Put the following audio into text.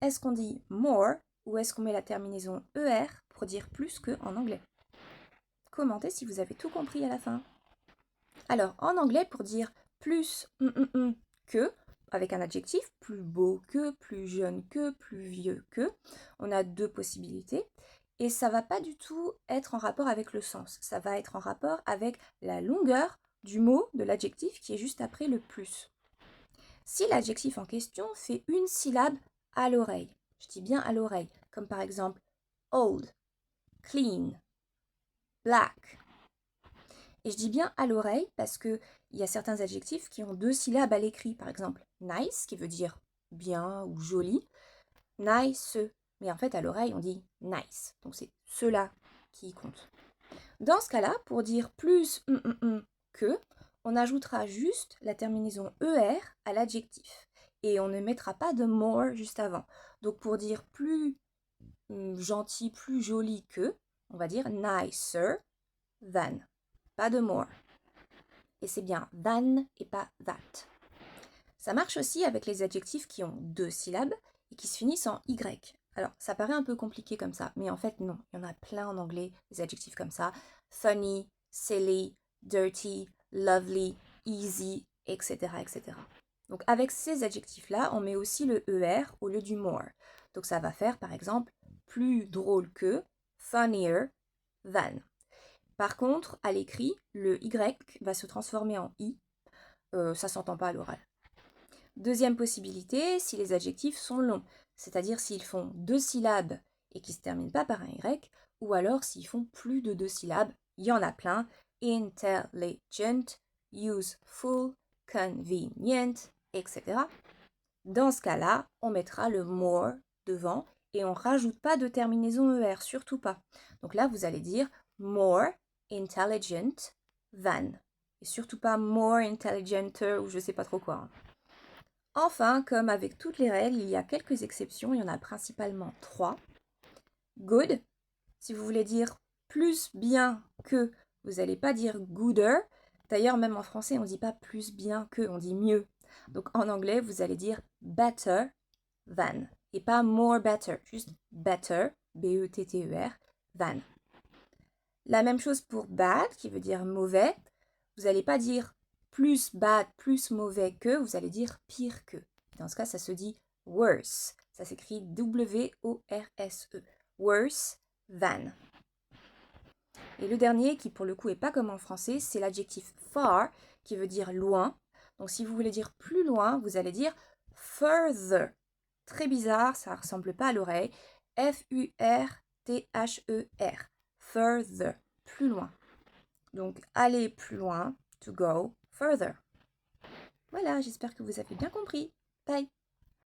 est-ce qu'on dit more ou est-ce qu'on met la terminaison ER pour dire plus que en anglais? Commentez si vous avez tout compris à la fin. Alors, en anglais, pour dire plus que, avec un adjectif, plus beau que, plus jeune que, plus vieux que, on a deux possibilités. Et ça va pas du tout être en rapport avec le sens. Ça va être en rapport avec la longueur du mot, de l'adjectif qui est juste après le plus. Si l'adjectif en question fait une syllabe à l'oreille, je dis bien à l'oreille, comme par exemple old, clean, black. Et je dis bien à l'oreille parce qu'il y a certains adjectifs qui ont deux syllabes à l'écrit. Par exemple, nice, qui veut dire bien ou joli. Nice. Mais en fait, à l'oreille, on dit nice. Donc c'est cela qui compte. Dans ce cas-là, pour dire plus que, on ajoutera juste la terminaison ER à l'adjectif. Et on ne mettra pas de more juste avant. Donc pour dire plus gentil, plus joli que, on va dire nicer than. Pas de more. Et c'est bien than et pas that. Ça marche aussi avec les adjectifs qui ont deux syllabes et qui se finissent en Y. Alors, ça paraît un peu compliqué comme ça, mais en fait, non. Il y en a plein en anglais, des adjectifs comme ça. Funny, silly, dirty, lovely, easy, etc., etc. Donc, avec ces adjectifs-là, on met aussi le ER au lieu du more. Donc, ça va faire, par exemple, plus drôle que, funnier than. Par contre, à l'écrit, le Y va se transformer en I. Ça s'entend pas à l'oral. Deuxième possibilité, si les adjectifs sont longs, c'est-à-dire s'ils font deux syllabes et qui ne se terminent pas par un Y, ou alors s'ils font plus de deux syllabes, il y en a plein, intelligent, useful, convenient, etc. Dans ce cas-là, on mettra le more devant et on ne rajoute pas de terminaison ER, surtout pas. Donc là, vous allez dire more intelligent than. Et surtout pas more intelligenter ou je sais pas trop quoi. Enfin, comme avec toutes les règles, il y a quelques exceptions, il y en a principalement 3. Good, si vous voulez dire plus bien que, vous n'allez pas dire gooder. D'ailleurs, même en français, on ne dit pas plus bien que, on dit mieux. Donc en anglais, vous allez dire better than. Et pas more better, juste better, B-E-T-T-E-R, than. La même chose pour bad, qui veut dire mauvais. Vous n'allez pas dire plus bad, plus mauvais que, vous allez dire pire que. Dans ce cas, ça se dit worse. Ça s'écrit W-O-R-S-E. Worse than. Et le dernier, qui pour le coup est pas comme en français, c'est l'adjectif far, qui veut dire loin. Donc si vous voulez dire plus loin, vous allez dire further. Très bizarre, ça ressemble pas à l'oreille. F-U-R-T-H-E-R. Further. Plus loin. Donc aller plus loin, to go further. Voilà, j'espère que vous avez bien compris. Bye!